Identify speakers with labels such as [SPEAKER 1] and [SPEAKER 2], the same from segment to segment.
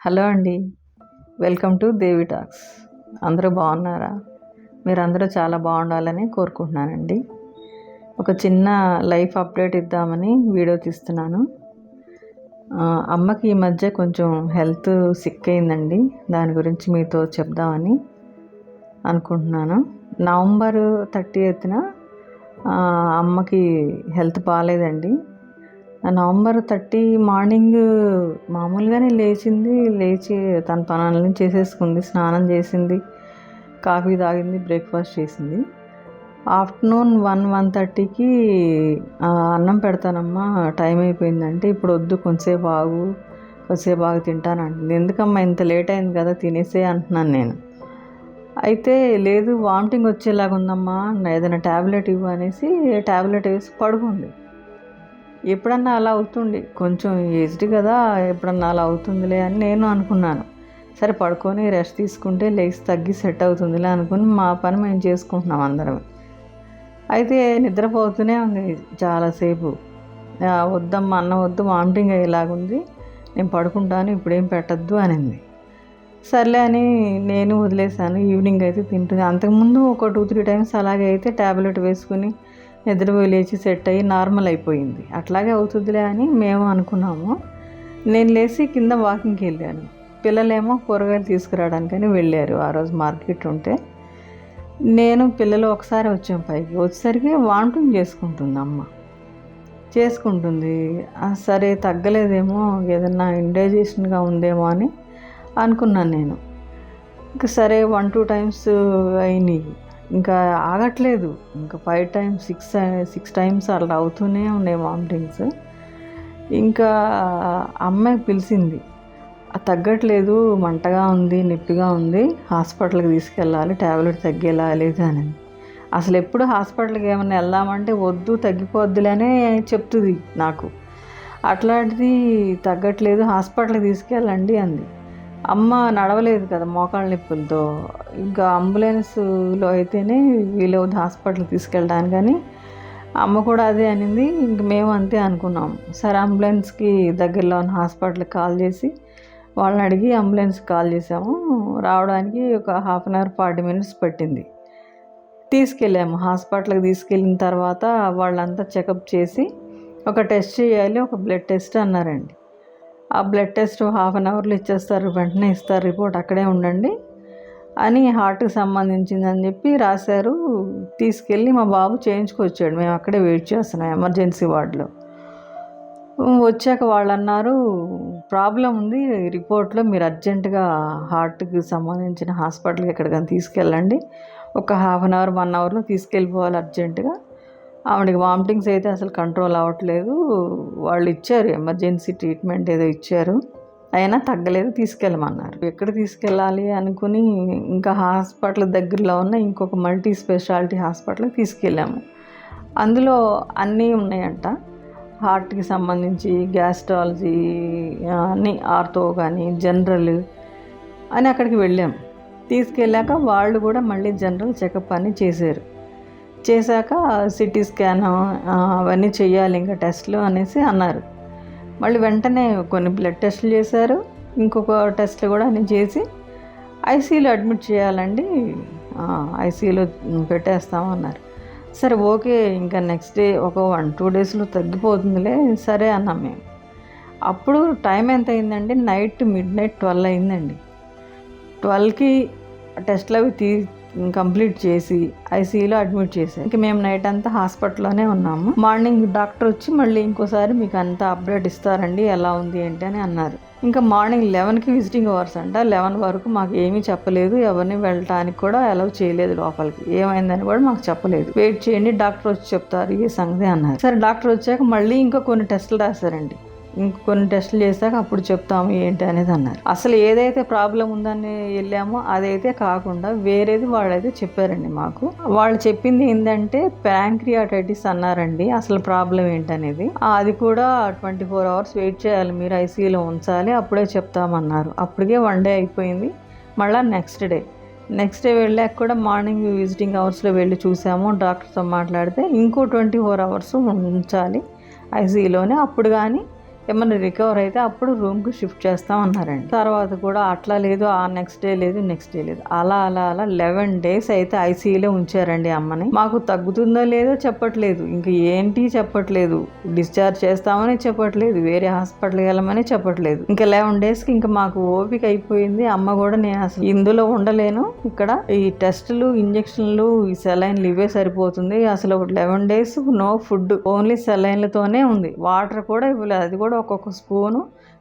[SPEAKER 1] Hello అండి, welcome to Devi talks. అందరూ బాగున్నారా? మీరందరూ చాలా బాగుండాలని కోరుకుంటున్నానండి. ఒక చిన్న లైఫ్ అప్డేట్ ఇద్దామని వీడియో తీస్తున్నాను. అమ్మకి ఈ మధ్య కొంచెం హెల్త్ సిక్ అయిందండి. దాని గురించి మీతో చెప్దామని అనుకుంటున్నాను. నవంబర్ 30న అమ్మకి హెల్త్ బాగాలేదండి. నవంబర్ 30 మార్నింగ్ మామూలుగానే లేచి తన పనులను చేసేసుకుంది. స్నానం చేసింది, కాఫీ తాగింది, బ్రేక్ఫాస్ట్ చేసింది. ఆఫ్టర్నూన్ 1:30కి అన్నం పెడతానమ్మా, టైం అయిపోయిందంటే ఇప్పుడు వద్దు, కొంచెంసేపు ఆగు తింటానంటుంది. ఎందుకమ్మా ఇంత లేట్ అయింది కదా, తినేసే అంటున్నాను నేను. అయితే లేదు, వామిటింగ్ వచ్చేలాగా ఉందమ్మా, ఏదైనా ట్యాబ్లెట్ ఇవ్వు అనేసి ట్యాబ్లెట్ వేసి పడుకుంది. ఎప్పుడన్నా అలా అవుతుంది, కొంచెం ఏజ్డ్ కదా, ఎప్పుడన్నా అలా అవుతుందిలే అని నేను అనుకున్నాను. సరే పడుకొని రెస్ట్ తీసుకుంటే లేచి తగ్గి సెట్ అవుతుందిలే అనుకుని మా పని మేము చేసుకుంటున్నాం అందరం. అయితే నిద్రపోతూనే ఉంది చాలాసేపు. వద్దమ్మా, అన్నం వద్దు, వామిటింగ్ అయ్యేలాగుంది, నేను పడుకుంటాను, ఇప్పుడేం పెట్టద్దు అనింది. సర్లే అని నేను వదిలేసాను. ఈవినింగ్ అయితే తింటుంది. అంతకుముందు ఒక 2-3 టైమ్స్ అలాగే అయితే ట్యాబ్లెట్ వేసుకుని నిద్రపోయి లేచి సెట్ అయ్యి నార్మల్ అయిపోయింది. అట్లాగే అవుతుందిలే అని మేము అనుకున్నాము. నేను లేచి కింద వాకింగ్కి వెళ్ళాను. పిల్లలేమో కూరగాయలు తీసుకురావడానికని వెళ్ళారు. ఆ రోజు మార్కెట్ ఉంటే నేను పిల్లలు ఒకసారి వచ్చాం పైకి. వచ్చేసరికి వామిటింగ్ చేసుకుంటుంది. సరే తగ్గలేదేమో, ఏదన్నా ఇండైజెషన్గా ఉందేమో అని అనుకున్నాను నేను. ఇంకా సరే 1-2 టైమ్స్ అయినాయి, ఇంకా ఆగట్లేదు. ఇంకా 5 టైమ్స్ 6 టైమ్స్ అలా అవుతూనే ఉన్నాయి వామిటింగ్స్. ఇంకా అమ్మాయి పిలిచింది, తగ్గట్లేదు, మంటగా ఉంది, నొప్పిగా ఉంది, హాస్పిటల్కి తీసుకెళ్ళాలి, ట్యాబ్లెట్ తగ్గేలా లేదు అని. అసలు ఎప్పుడు హాస్పిటల్కి ఏమైనా వెళ్దామంటే వద్దు, తగ్గిపోద్దులనే చెప్తుంది నాకు. అట్లాంటిది తగ్గట్లేదు, హాస్పిటల్కి తీసుకెళ్ళండి అంది. అమ్మ నడవలేదు కదా మోకాళ్ళ నొప్పులతో. ఇంకా అంబులెన్స్లో అయితేనే వీలవుతుంది హాస్పిటల్కి తీసుకెళ్ళడానికి, కానీ అమ్మ కూడా అదే అనింది. ఇంక మేము అంతే అనుకున్నాం. సరే అంబులెన్స్కి దగ్గరలో ఉన్న హాస్పిటల్కి కాల్ చేసి వాళ్ళని అడిగి అంబులెన్స్కి కాల్ చేసాము. రావడానికి ఒక 1/2 అవర్ 40 మినిట్స్ పట్టింది. తీసుకెళ్ళాము. హాస్పిటల్కి తీసుకెళ్ళిన తర్వాత వాళ్ళంతా చెకప్ చేసి ఒక టెస్ట్ చేయాలి, ఒక బ్లడ్ టెస్ట్ అన్నారండి. ఆ బ్లడ్ టెస్ట్ 1/2 అవర్లో ఇచ్చేస్తారు, వెంటనే ఇస్తారు రిపోర్ట్, అక్కడే ఉండండి అని, హార్ట్కి సంబంధించిందని చెప్పి రాశారు. తీసుకెళ్ళి మా బాబు చేయించుకొచ్చాడు. మేము అక్కడే వెయిట్ చేస్తున్నాం ఎమర్జెన్సీ వార్డులో. వచ్చాక వాళ్ళు అన్నారు, ప్రాబ్లం ఉంది రిపోర్ట్లో, మీరు అర్జెంటుగా హార్ట్కి సంబంధించిన హాస్పిటల్కి ఎక్కడికైనా తీసుకెళ్ళండి, ఒక 1/2 అవర్ 1 అవర్లో తీసుకెళ్ళిపోవాలి అర్జెంటుగా. ఆవిడకి వామిటింగ్స్ అయితే అసలు కంట్రోల్ అవ్వట్లేదు, వాళ్ళు ఇచ్చారు ఎమర్జెన్సీ ట్రీట్మెంట్ ఏదో ఇచ్చారు, అయినా తగ్గలేదు, తీసుకెళ్ళమన్నారు. ఎక్కడ తీసుకెళ్ళాలి అనుకుని ఇంకా హాస్పిటల్ దగ్గరలో ఉన్న ఇంకొక మల్టీ స్పెషాలిటీ హాస్పిటల్కి తీసుకెళ్ళాము. అందులో అన్నీ ఉన్నాయంట, హార్ట్కి సంబంధించి, గ్యాస్ట్రాలజీ అన్నీ, ఆర్థో కానీ జనరల్ అని అక్కడికి వెళ్ళాము. తీసుకెళ్ళాక వాళ్ళు కూడా మళ్ళీ జనరల్ చెకప్ అని చేశాక సిటీ స్కాన్ అవన్నీ చెయ్యాలి ఇంకా టెస్ట్లు అనేసి అన్నారు. మళ్ళీ వెంటనే కొన్ని బ్లడ్ టెస్టులు చేశారు, ఇంకొక టెస్ట్లు కూడా అన్నీ చేసి ఐసీయూలో అడ్మిట్ చేయాలండి, ఐసీయూలో పెట్టేస్తామన్నారు. సరే ఓకే, ఇంకా నెక్స్ట్ డే ఒక 1-2 డేస్లో తగ్గిపోతుందిలే, సరే అన్నాం మేము. అప్పుడు టైం ఎంత అయిందండి, నైట్ మిడ్నైట్ 12 అయిందండి. 12కి టెస్ట్లు అవి కంప్లీట్ చేసి ఐసీయూలో అడ్మిట్ చేశారు. ఇంక మేము నైట్ అంతా హాస్పిటల్లోనే ఉన్నాము. మార్నింగ్ డాక్టర్ వచ్చి మళ్ళీ ఇంకోసారి మీకు అంతా అప్డేట్ ఇస్తారండి, ఎలా ఉంది ఏంటి అని అన్నారు. ఇంకా మార్నింగ్ 11కి విజిటింగ్ అవర్స్ అంట. 11 వరకు మాకు ఏమీ చెప్పలేదు, ఎవరిని వెళ్ళటానికి కూడా అలౌ చేయలేదు లోపలికి, ఏమైందని కూడా మాకు చెప్పలేదు. వెయిట్ చేయండి, డాక్టర్ వచ్చి చెప్తారు ఈ సంగతి అన్నారు. సరే డాక్టర్ వచ్చాక మళ్ళీ ఇంకా కొన్ని టెస్టులు రాశారండి. ఇంకొన్ని టెస్టులు చేశాక అప్పుడు చెప్తాము ఏంటి అనేది అన్నారు. అసలు ఏదైతే ప్రాబ్లం ఉందని వెళ్ళామో అదైతే కాకుండా వేరేది వాళ్ళైతే చెప్పారండి మాకు. వాళ్ళు చెప్పింది ఏంటంటే ప్యాంక్రియాటైటిస్ అన్నారండి. అసలు ప్రాబ్లం ఏంటనేది, అది కూడా 24 అవర్స్ వెయిట్ చేయాలి, మీరు ఐసీయూలో ఉంచాలి, అప్పుడే చెప్తామన్నారు. అప్పటికే 1 డే అయిపోయింది. మళ్ళీ నెక్స్ట్ డే వెళ్ళాక కూడా మార్నింగ్ విజిటింగ్ అవర్స్లో వెళ్ళి చూసాము, డాక్టర్తో మాట్లాడితే ఇంకో 24 అవర్స్ ఉంచాలి ఐసీయూలోనే, అప్పుడు కానీ ఏమన్నా రికవర్ అయితే అప్పుడు రూమ్కి షిఫ్ట్ చేస్తాం అన్నారండి. తర్వాత కూడా అట్లా లేదు, ఆ నెక్స్ట్ డే లేదు, నెక్స్ట్ డే లేదు, అలా 11 days అయితే ఐసీయూలో ఉంచారండి అమ్మని. మాకు తగ్గుతుందో లేదో చెప్పట్లేదు, ఇంక ఏంటి చెప్పట్లేదు, డిశ్చార్జ్ చేస్తామని చెప్పట్లేదు, వేరే హాస్పిటల్కి వెళ్ళమని చెప్పట్లేదు. ఇంకా 11 daysకి ఇంకా మాకు ఓపిక అయిపోయింది. అమ్మ కూడా నేను అసలు ఇందులో ఉండలేను, ఇక్కడ ఈ టెస్టులు, ఇంజక్షన్లు, ఈ సెలైన్లు ఇవే సరిపోతుంది, అసలు 11 days నో ఫుడ్, ఓన్లీ సెలైన్లతోనే ఉంది. వాటర్ కూడా ఇవ్వలేదు, అది కూడా ఒక్కొక్క స్పూను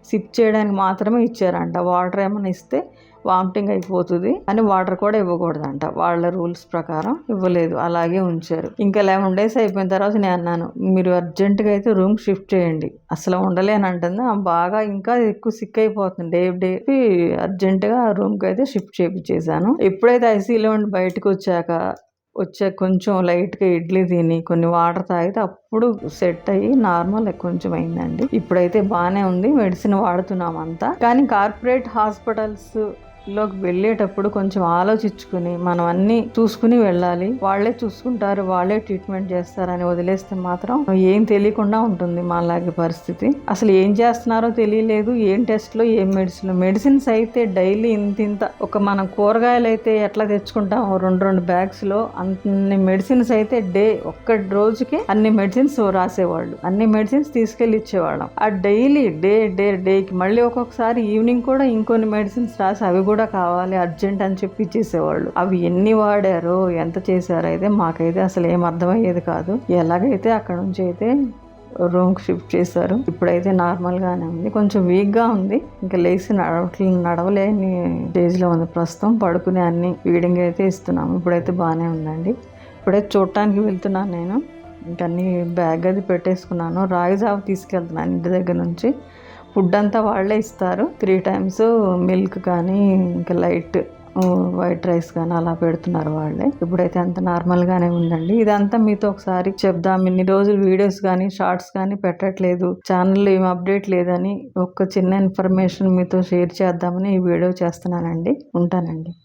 [SPEAKER 1] సిప్ చేయడానికి మాత్రమే ఇచ్చారంట. వాటర్ ఏమైనా ఇస్తే వామిటింగ్ అయిపోతుంది అని వాటర్ కూడా ఇవ్వకూడదంట, వాళ్ళ రూల్స్ ప్రకారం ఇవ్వలేదు, అలాగే ఉంచారు. ఇంకా 11 days అయిపోయిన తర్వాత నేను అన్నాను, మీరు అర్జెంటుగా అయితే రూమ్ షిఫ్ట్ చేయండి, అసలు ఉండలేనంటుంది. బాగా ఇంకా ఎక్కువ సిక్ అయిపోతుంది, డే అర్జెంటుగా రూమ్కి అయితే షిఫ్ట్ చేయించేసాను. ఎప్పుడైతే ఐసీయూలో ఉండి బయటకు వచ్చే కొంచెం లైట్గా ఇడ్లీ తిని కొన్ని వాటర్ తాగితే అప్పుడు సెట్ అయ్యి నార్మల్ కొంచెం అయిందండి. ఇప్పుడైతే బాగానే ఉంది, మెడిసిన్ వాడుతున్నాం అంతా. కానీ కార్పొరేట్ హాస్పిటల్స్ లోకి వెళ్ళేటప్పుడు కొంచెం ఆలోచించుకుని మనం అన్ని చూసుకుని వెళ్ళాలి. వాళ్ళే చూసుకుంటారు, వాళ్ళే ట్రీట్మెంట్ చేస్తారని వదిలేస్తే మాత్రం ఏం తెలియకుండా ఉంటుంది మనలాగే పరిస్థితి. అసలు ఏం చేస్తున్నారో తెలియలేదు, ఏం టెస్ట్లో, ఏం మెడిసిన్స్ అయితే డైలీ ఇంత ఒక మనం కూరగాయలు అయితే ఎట్లా తెచ్చుకుంటాం 2 bags లో, అన్ని మెడిసిన్స్ అయితే ఒక్క రోజుకి అన్ని మెడిసిన్స్ రాసేవాళ్ళు, అన్ని మెడిసిన్స్ తీసుకెళ్ళి ఇచ్చేవాళ్ళం. ఆ డైలీ డేకి మళ్ళీ ఒక్కొక్కసారి ఈవినింగ్ కూడా ఇంకొన్ని మెడిసిన్స్ రాసి అవి కూడా కావాలి అర్జెంట్ అని చెప్పి ఇచ్చేసేవాళ్ళు. అవి ఎన్ని వాడారో ఎంత చేశారో అయితే మాకైతే అసలు ఏం అర్థమయ్యేది కాదు. ఎలాగైతే అక్కడ నుంచి అయితే రూమ్కి షిఫ్ట్ చేశారు. ఇప్పుడైతే నార్మల్గానే ఉంది, కొంచెం వీక్గా ఉంది, ఇంకా లేచి నడవలేని స్టేజ్లో ఉంది ప్రస్తుతం. పడుకునే అన్ని ఫీడింగ్ అయితే ఇస్తున్నాము. ఇప్పుడైతే బాగానే ఉందండి. ఇప్పుడైతే చూడటానికి వెళ్తున్నాను నేను, ఇంకా అన్ని బ్యాగ్ అది పెట్టేసుకున్నాను. రాగి జావ తీసుకెళ్తున్నాను ఇంటి దగ్గర నుంచి. ఫుడ్ అంతా వాళ్ళే ఇస్తారు, 3 times మిల్క్ కానీ ఇంకా లైట్ వైట్ రైస్ కానీ అలా పెడుతున్నారు వాళ్ళే. ఇప్పుడైతే అంత నార్మల్గానే ఉందండి. ఇదంతా మీతో ఒకసారి చెప్దాం, ఇన్ని రోజులు వీడియోస్ కానీ షార్ట్స్ కానీ పెట్టట్లేదు, ఛానల్లో ఏం అప్డేట్ లేదని ఒక చిన్న ఇన్ఫర్మేషన్ మీతో షేర్ చేద్దామని ఈ వీడియో చేస్తున్నానండి. ఉంటానండి.